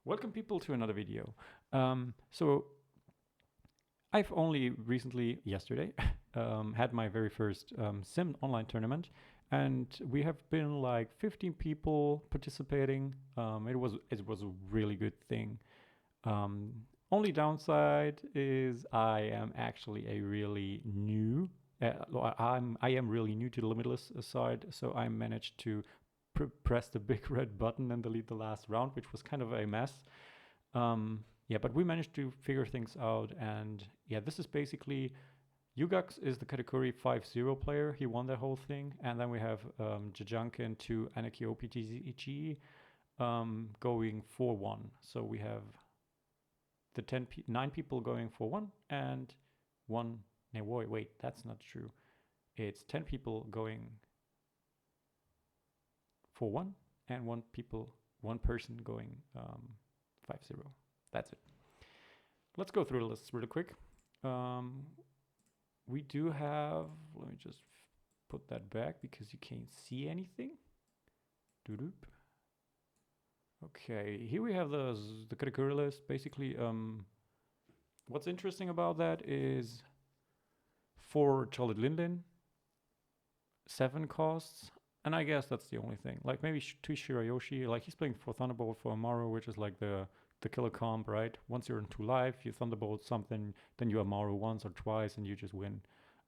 Welcome people to another video. So I've only recently, yesterday, had my very first sim online tournament, and we have been like 15 people participating. It was a really good thing. Um, Only downside is I am actually a really new. I am really new to the limitless side, so I managed to press the big red button and delete the last round, which was kind of a mess. Yeah, but we managed to figure things out, and yeah, this is basically Yugax is the Katakuri 5-0 player. He won the whole thing, and then we have Jajunkin to Anarchy OPTG going 4-1. So we have the 9 people going for 1 and 1. No, wait, that's not true. It's 10 people going for 1 and 1 person going 5-0. That's it. Let's go through the list really quick. We do have, let me just put that back because you can't see anything. Doop. Okay, here we have the category list. Basically, what's interesting about that is for Charlotte Lindlin, 7 costs, and I guess that's the only thing. Like maybe to Shirayoshi, like he's playing for Thunderbolt for Amaru, which is like the killer comp, right? Once you're in 2 life, you Thunderbolt something, then you Amaru once or twice, and you just win.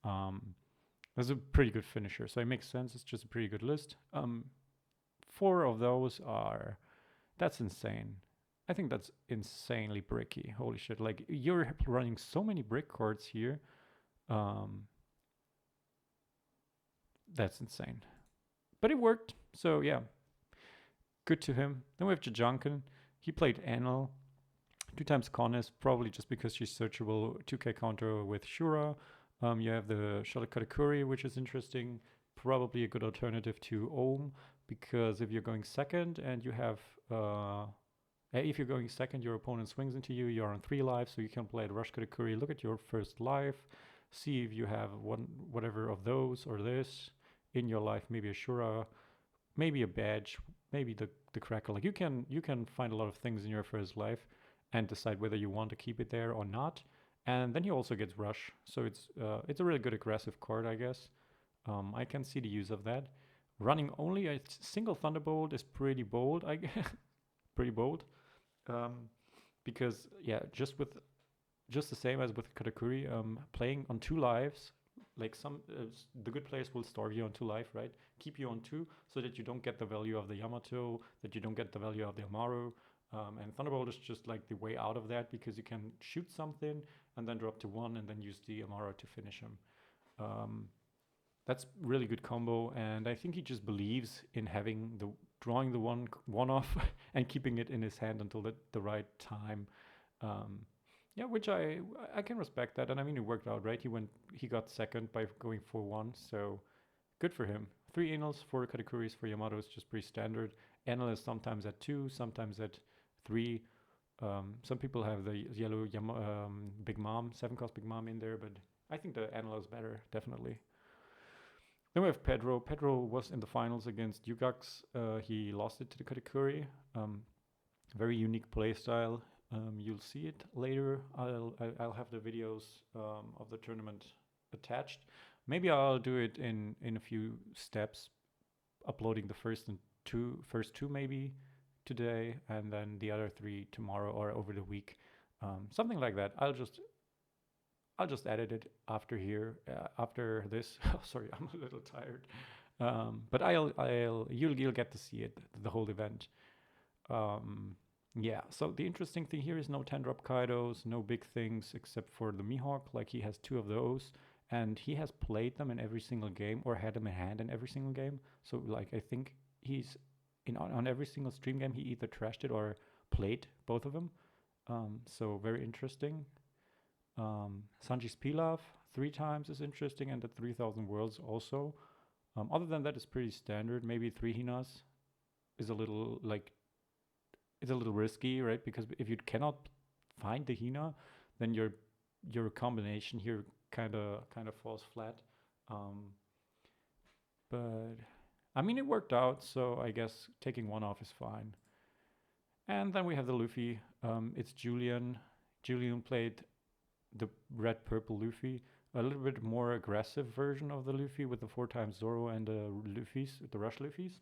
That's a pretty good finisher, so it makes sense. It's just a pretty good list. 4 of those are, that's insane. I think that's insanely bricky. Holy shit! Like you're running so many brick cards here. That's insane. But it worked, so yeah, good to him. Then we have Jajunkin. He played Anil, 2 times Connis, probably just because she's searchable 2k counter with Shura. You have the Charlotte Katakuri, which is interesting. Probably a good alternative to Ohm, because if you're going second and you have, if you're going second, your opponent swings into you, you're on 3 lives, so you can play the Rush Katakuri, look at your first life, see if you have whatever of those or this in your life, maybe a Shura, maybe a badge, maybe the crackle. Like you can find a lot of things in your first life and decide whether you want to keep it there or not. And then he also gets rush, so it's a really good aggressive card, I guess. I can see the use of that. Running only a single Thunderbolt is pretty bold, I guess. Pretty bold, because yeah, just the same as with Katakuri, playing on 2 lives. Like the good players will starve you on 2 life, right? Keep you on 2 so that you don't get the value of the Yamato, that you don't get the value of the Amaru. And Thunderbolt is just like the way out of that, because you can shoot something and then drop to 1 and then use the Amaru to finish him. That's really good combo, and I think he just believes in drawing the one off and keeping it in his hand until the right time. Yeah, which I can respect that, and I mean it worked out, right? He got second by going 4-1, so good for him. 3 Anals, 4 Katakuris for Yamato is just pretty standard. Anal is sometimes at 2, sometimes at 3. Some people have the yellow Big Mom, 7 cost Big Mom in there, but I think the Anal is better, definitely. Then we have Pedro. Pedro was in the finals against Yugax. He lost it to the Katakuri. Very unique playstyle. You'll see it later. I'll have the videos of the tournament attached. Maybe I'll do it in a few steps, uploading the first 2 maybe today, and then the other 3 tomorrow or over the week, something like that. I'll just edit it after this. Oh, sorry, I'm a little tired. But you'll get to see it, the whole event. Yeah, so the interesting thing here is no 10-drop Kaidos, no big things except for the Mihawk. Like he has 2 of those, and he has played them in every single game or had them in hand in every single game. So like I think he's on every single stream game he either trashed it or played both of them. So very interesting. Sanji's Pilaf 3 times is interesting, and the 3000 Worlds also. Other than that, it's pretty standard. Maybe 3 Hinas is a little it's a little risky, right? Because if you cannot find the Hina, then your combination here kind of falls flat. But I mean, it worked out, so I guess taking 1 off is fine. And then we have the Luffy. It's Julian. Julian played the red-purple Luffy, a little bit more aggressive version of the Luffy with the 4x Zoro and the Luffy's, the Rush Luffy's.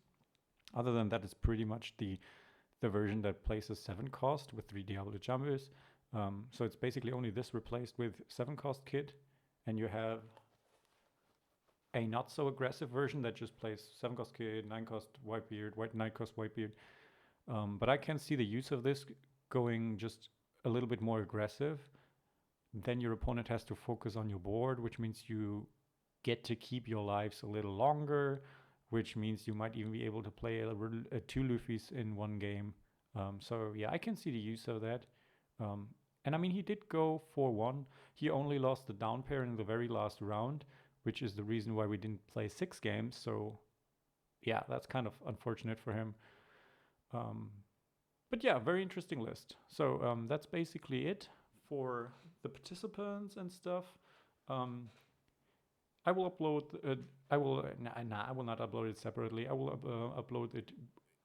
Other than that, it's pretty much the version that plays a 7 cost with 3 Diablo Jumbos. So it's basically only this replaced with 7 cost kit, and you have a not so aggressive version that just plays 7 cost kid, 9 cost Whitebeard, 9 cost Whitebeard. But I can see the use of this going just a little bit more aggressive. Then your opponent has to focus on your board, which means you get to keep your lives a little longer, which means you might even be able to play 2 Luffys in one game. So yeah, I can see the use of that. And I mean, he did go 4-1. He only lost the down pair in the very last round, which is the reason why we didn't play 6 games. So yeah, that's kind of unfortunate for him. But yeah, very interesting list. So that's basically it for the participants and stuff. I will upload. I will not upload it separately. I will upload it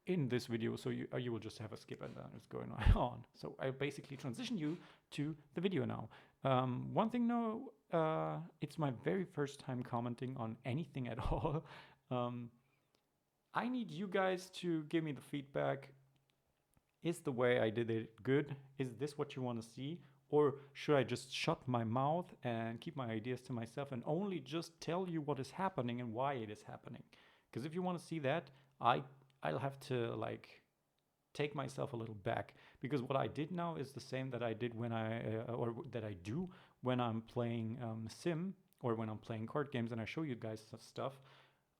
in this video, so you will just have a skip and then it's going on. So I basically transition you to the video now. One thing though, it's my very first time commenting on anything at all. I need you guys to give me the feedback. Is the way I did it good? Is this what you want to see? Or should I just shut my mouth and keep my ideas to myself and only just tell you what is happening and why it is happening? Because if you want to see that, I'll have to like take myself a little back, because what I did now is the same that I did when or that I do when I'm playing Sim or when I'm playing card games and I show you guys stuff.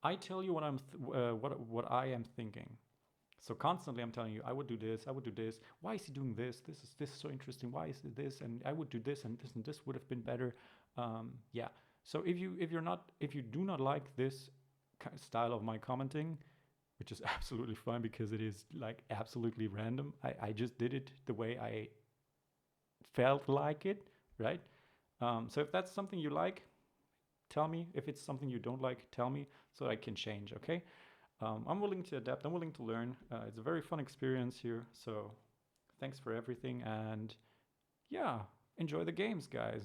I tell you what what I am thinking. So constantly I'm telling you, I would do this, I would do this. Why is he doing this? This is so interesting. Why is it this? And I would do this and this would have been better. Yeah. So if you do not like this style of my commenting, which is absolutely fine because it is like absolutely random. I just did it the way I felt like it, right? So if that's something you like, tell me. If it's something you don't like, tell me so I can change, okay? I'm willing to adapt. I'm willing to learn. It's a very fun experience here. So thanks for everything. And yeah, enjoy the games, guys.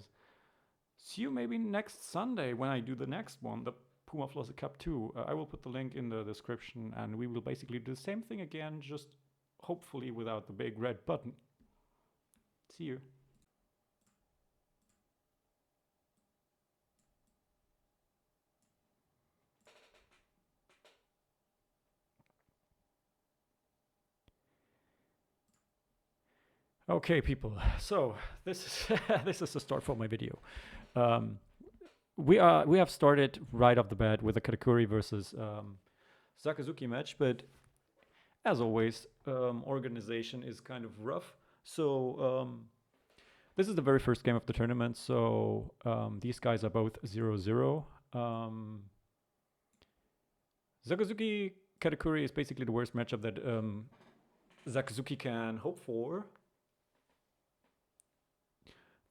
See you maybe next Sunday when I do the next one, the Pumaflosse Cup 2. I will put the link in the description and we will basically do the same thing again, just hopefully without the big red button. See you. Okay, people. So this is this is the start for my video. We have started right off the bat with a Katakuri versus Sakazuki match, but as always, organization is kind of rough. So this is the very first game of the tournament. So these guys are both 0-0. Sakazuki Katakuri is basically the worst matchup that Sakazuki can hope for.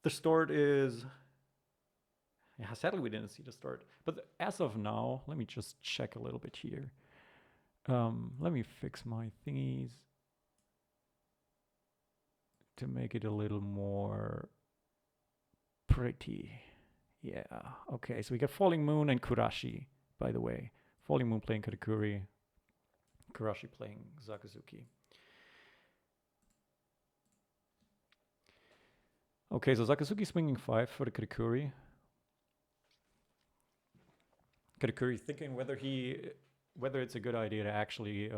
The start is, yeah, sadly we didn't see the start. But as of now, let me just check a little bit here. Let me fix my thingies to make it a little more pretty. Yeah, okay, so we got Falling Moon and Kurashi, by the way. Falling Moon playing Katakuri, Kurashi playing Sakazuki. Okay, so Sakazuki swinging 5 for the Katakuri. Katakuri thinking whether it's a good idea to actually,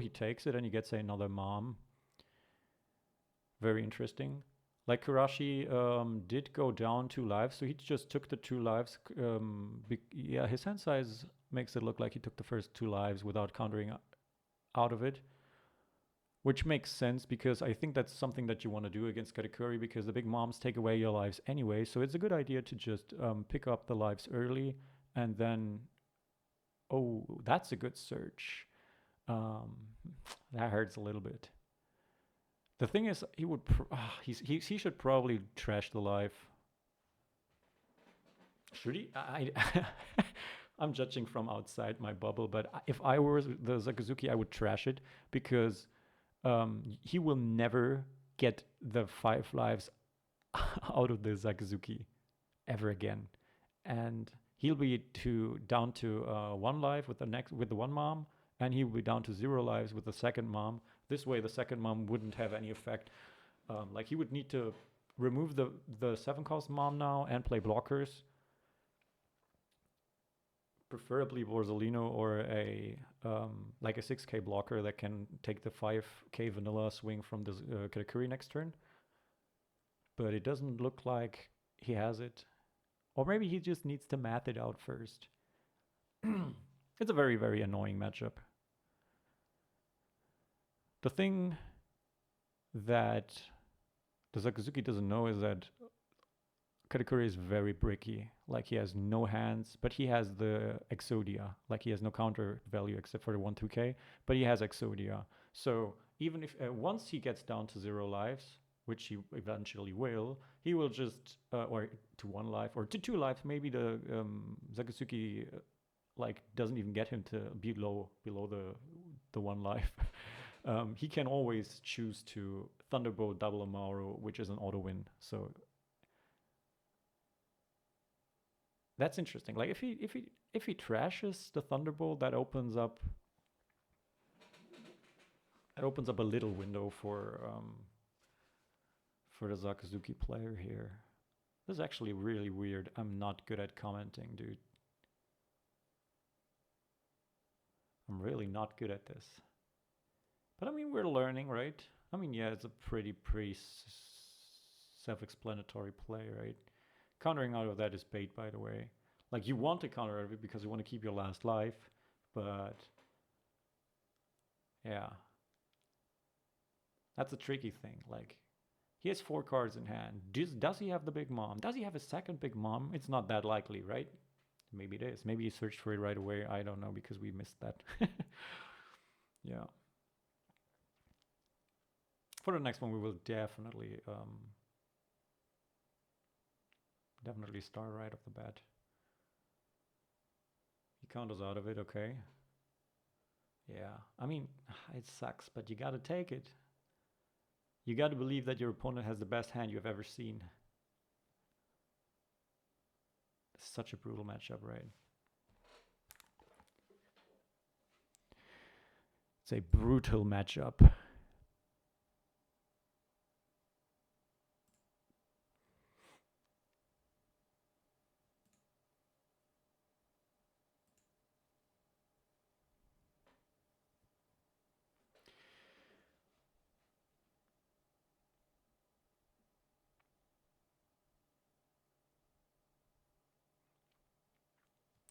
he takes it and he gets another mom. Very interesting. Like Kurashi did go down 2 lives, so he just took the 2 lives. Yeah, his hand size makes it look like he took the first 2 lives without countering out of it. Which makes sense because I think that's something that you want to do against Katakuri because the big moms take away your lives anyway. So it's a good idea to just pick up the lives early and then... Oh, that's a good search. That hurts a little bit. The thing is, he would he should probably trash the life. Should he? I'm judging from outside my bubble, but if I were the Sakazuki, I would trash it because he will never get the 5 lives out of the Sakazuki ever again, and he'll be down to 1 life with the one mom, and he will be down to 0 lives with the second mom. This way, the second mom wouldn't have any effect. Like he would need to remove the 7-cost mom now and play blockers, preferably Borzolino or a like a 6k blocker that can take the 5k vanilla swing from the Katakuri next turn. But it doesn't look like he has it. Or maybe he just needs to math it out first. It's a very, very annoying matchup. The thing that the Sakazuki doesn't know is that Katakuri is very bricky. Like he has no hands, but he has the Exodia. Like he has no counter value except for the 1-2k, but he has Exodia. So even if once he gets down to 0 lives, which he eventually will, he will just, or to 1 life, or to 2 lives, maybe the Sakazuki like doesn't even get him to below the 1 life. He can always choose to Thunderbolt double Amaru, which is an auto win. So that's interesting. Like if he trashes the Thunderbolt, that opens up a little window for the Sakazuki player here. This is actually really weird. I'm not good at commenting, dude. I'm really not good at this. But I mean, we're learning, right? I mean, yeah, it's a pretty self-explanatory play, right? Countering out of that is bait, by the way. Like, you want to counter out of it because you want to keep your last life, but yeah. That's a tricky thing. Like, he has 4 cards in hand. Does he have the big mom? Does he have a second big mom? It's not that likely, right? Maybe it is. Maybe he searched for it right away. I don't know, because we missed that. Yeah. For the next one, we will definitely start right off the bat. He counters out of it, okay. Yeah, I mean, it sucks, but you gotta take it. You gotta believe that your opponent has the best hand you've ever seen. It's such a brutal matchup, right? It's a brutal matchup.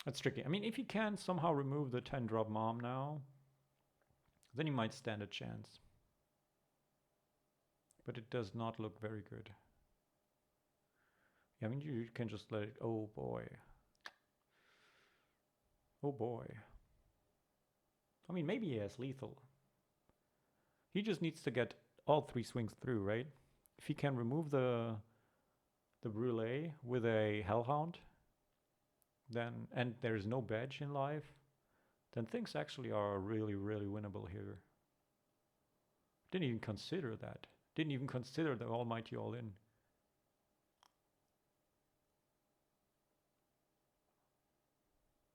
That's tricky. I mean, if you can somehow remove the 10-drop mom now, then you might stand a chance. But it does not look very good. Yeah, I mean, you can just let it... Oh, boy. Oh, boy. I mean, maybe he has lethal. He just needs to get all 3 swings through, right? If he can remove the Brûlée with a Hellhound, then, and there's no badge in life, then things actually are really, really winnable here. Didn't even consider that. Didn't even consider the almighty all-in.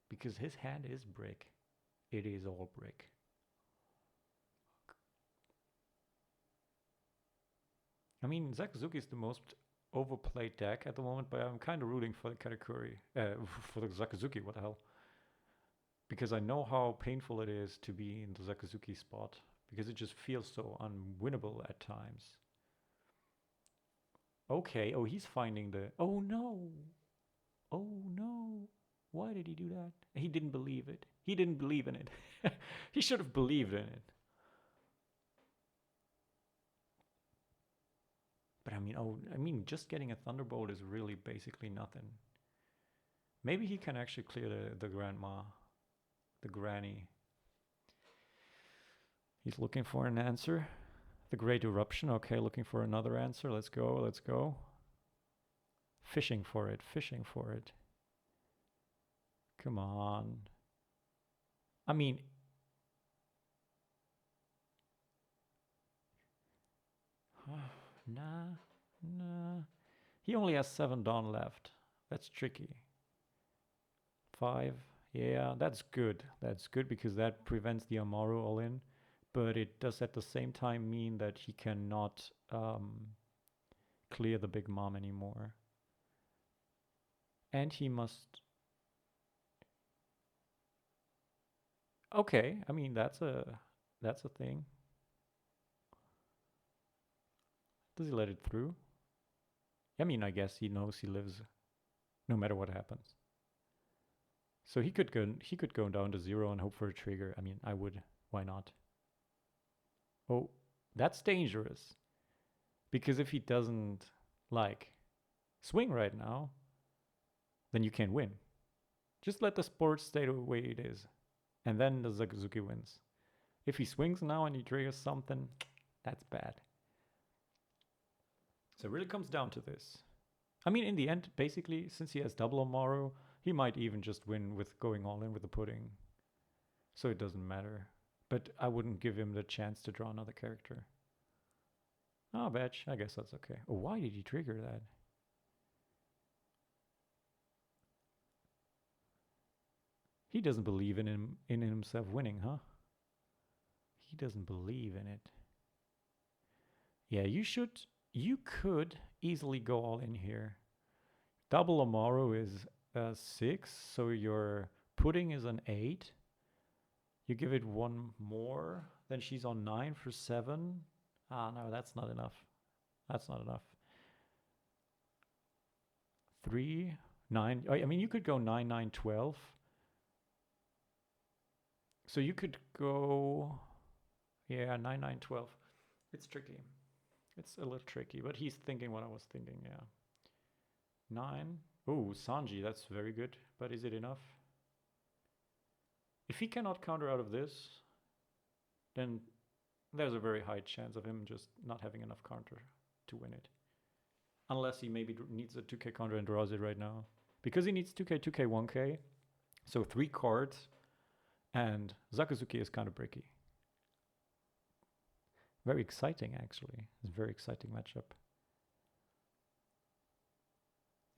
Because his hand is brick. It is all brick. I mean, Sakazuki is the most overplayed deck at the moment, but I'm kind of rooting for the Katakuri, for the Sakazuki, what the hell. Because I know how painful it is to be in the Sakazuki spot, because it just feels so unwinnable at times. Okay, oh, he's finding the... Oh no! Oh no! Why did he do that? He didn't believe it. He didn't believe in it. He should have believed in it. But I mean, just getting a Thunderbolt is really basically nothing. Maybe he can actually clear the grandma, the granny. He's looking for an answer. The Great Eruption, okay, looking for another answer. Let's go, let's go. Fishing for it, fishing for it. Come on. I mean, Nah. He only has 7 Dawn left. That's tricky. 5. Yeah, that's good. That's good because that prevents the Amaru all in. But it does at the same time mean that he cannot clear the Big Mom anymore. And he must... Okay, I mean, that's a thing. Does he let it through? I mean, I guess he knows he lives no matter what happens. So he could go down to 0 and hope for a trigger. I mean, I would. Why not? Oh, that's dangerous. Because if he doesn't, like, swing right now, then you can't win. Just let the sport stay the way it is. And then the Sakazuki wins. If he swings now and he triggers something, that's bad. So it really comes down to this. I mean, in the end, basically, since he has double Amaru, he might even just win with going all in with the pudding. So it doesn't matter. But I wouldn't give him the chance to draw another character. Oh, batch. I guess that's okay. Oh, why did he trigger that? He doesn't believe in himself winning, huh? He doesn't believe in it. Yeah, you could easily go all in here. Double Amaru is 6, so your pudding is an 8. You give it 1 more, then she's on 9 for 7. Ah, no, that's not enough. That's not enough. 3, 9. I mean, you could go 9, 9, 12. So you could go, yeah, 9, 9, 12. It's tricky. It's a little tricky, but he's thinking what I was thinking, yeah. 9. Oh, Sanji, that's very good. But is it enough? If he cannot counter out of this, then there's a very high chance of him just not having enough counter to win it. Unless he maybe needs a 2k counter and draws it right now. Because he needs 2k, 2k, 1k. So 3 cards. And Sakazuki is kind of bricky. Very exciting, actually. It's a very exciting matchup.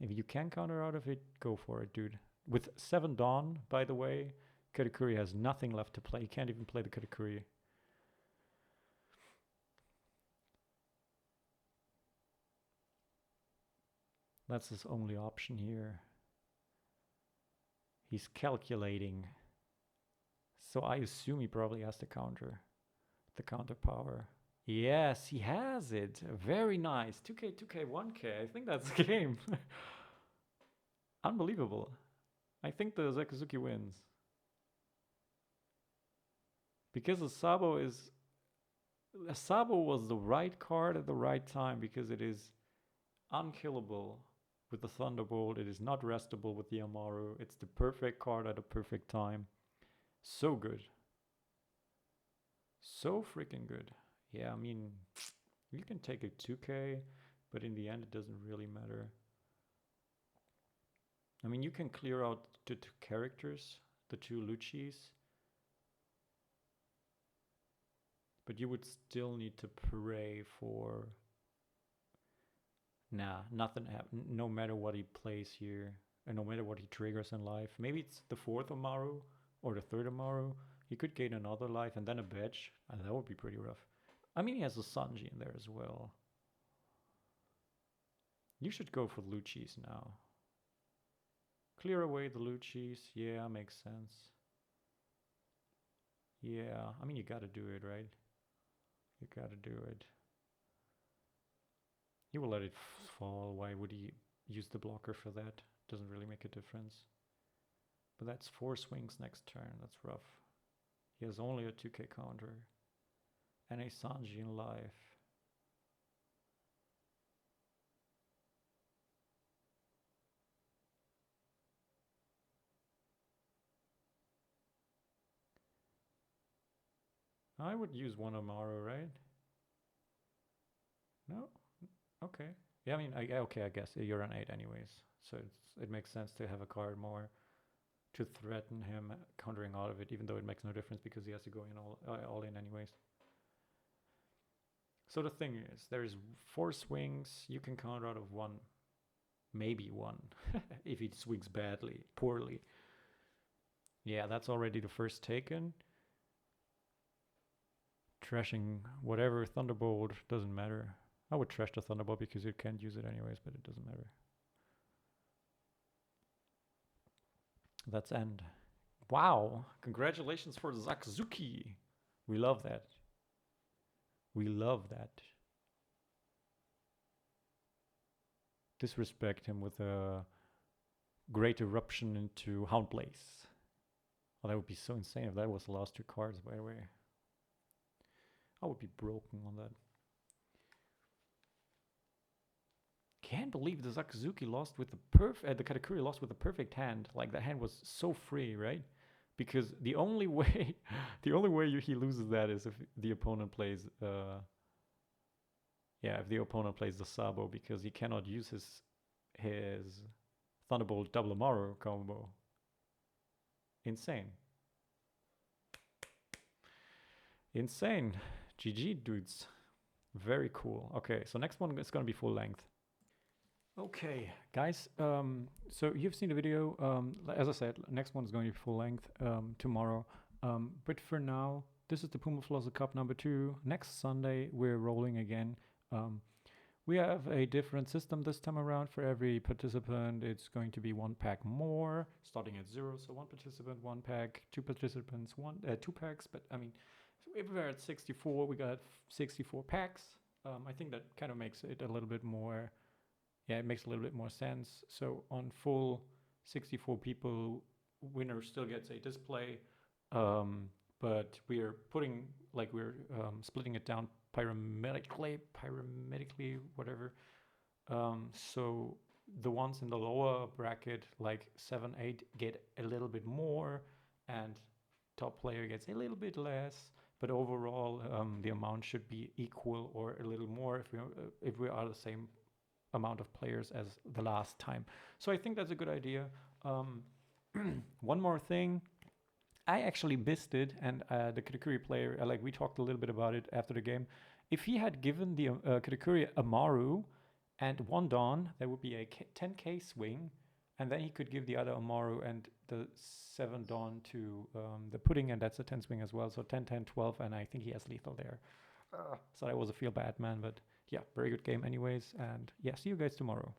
If you can counter out of it, go for it, dude. With 7 Dawn, by the way, Katakuri has nothing left to play. He can't even play the Katakuri. That's his only option here. He's calculating. So I assume he probably has the counter power. Yes, he has it. Very nice. 2k, 2k, 1k. I think that's the game. Unbelievable. I think the Sakazuki wins. Because the Sabo was the right card at the right time because it is unkillable with the Thunderbolt. It is not restable with the Amaru. It's the perfect card at a perfect time. So good. So freaking good. Yeah, I mean, you can take a 2k, but in the end it doesn't really matter. I mean, you can clear out the 2 characters, the 2 Luchis, but you would still need to pray for... Nah, nothing happens. No matter what he plays here, and no matter what he triggers in life. Maybe it's the 4th Amaru or the 3rd Amaru. He could gain another life and then a badge. And that would be pretty rough. I mean, he has a Sanji in there as well. You should go for Luchis now. Clear away the Luchis. Yeah, makes sense. Yeah, I mean, you gotta do it, right? You gotta do it. He will let it fall. Why would he use the blocker for that? Doesn't really make a difference. But that's 4 swings next turn. That's rough. He has only a 2k counter. And a Sanji in life. I would use 1 Amaru, right? No? Okay. Yeah, I mean, okay, I guess you're on 8 anyways. So it makes sense to have a card more to threaten him countering out of it, even though it makes no difference because he has to go in all in anyways. So the thing is, there's 4 swings. You can count out of 1, maybe 1, if he swings poorly. Yeah, that's already the first taken. Trashing whatever Thunderbolt doesn't matter. I would trash the Thunderbolt because you can't use it anyways, but it doesn't matter. That's end. Wow, congratulations for Sakazuki. We love that. We love that. Disrespect him with a great eruption into Houndblaze. Oh, that would be so insane if that was the last 2 cards, by the way. I would be broken on that. Can't believe the Sakazuki lost with the Katakuri lost with a perfect hand. Like, that hand was so free, right? Because the only way he loses that is if the opponent plays if the opponent plays the Sabo, because he cannot use his Thunderbolt double Amaru combo. Insane. Insane. GG, dudes. Very cool. Okay, so next one is gonna be full length. Okay, guys, so you've seen the video. As I said, next one is going to be full length tomorrow. But for now, this is the Pumaflosse Cup number 2. Next Sunday, we're rolling again. We have a different system this time around. For every participant, it's going to be 1 pack more, starting at 0. So 1 participant, 1 pack, 2 participants, 2 packs. But I mean, if we're at 64, we got 64 packs. I think that kind of makes it a little bit more... Yeah, it makes a little bit more sense. So on full 64 people, winner still gets a display, but we're putting, like, we're splitting it down pyramidically, whatever. So the ones in the lower bracket, like 7, 8, get a little bit more, and top player gets a little bit less. But overall, the amount should be equal or a little more if we are the same amount of players as the last time. So I think that's a good idea. One more thing, I actually missed it, and the Katakuri player, like, we talked a little bit about it after the game. If he had given the Katakuri Amaru and 1 Dawn, that would be a 10k swing, and then he could give the other Amaru and the 7 Dawn to the Pudding, and that's a 10 swing as well. So 10, 10, 12, and I think he has lethal there. So that was a feel bad, man, but yeah, very good game anyways. And yeah, see you guys tomorrow.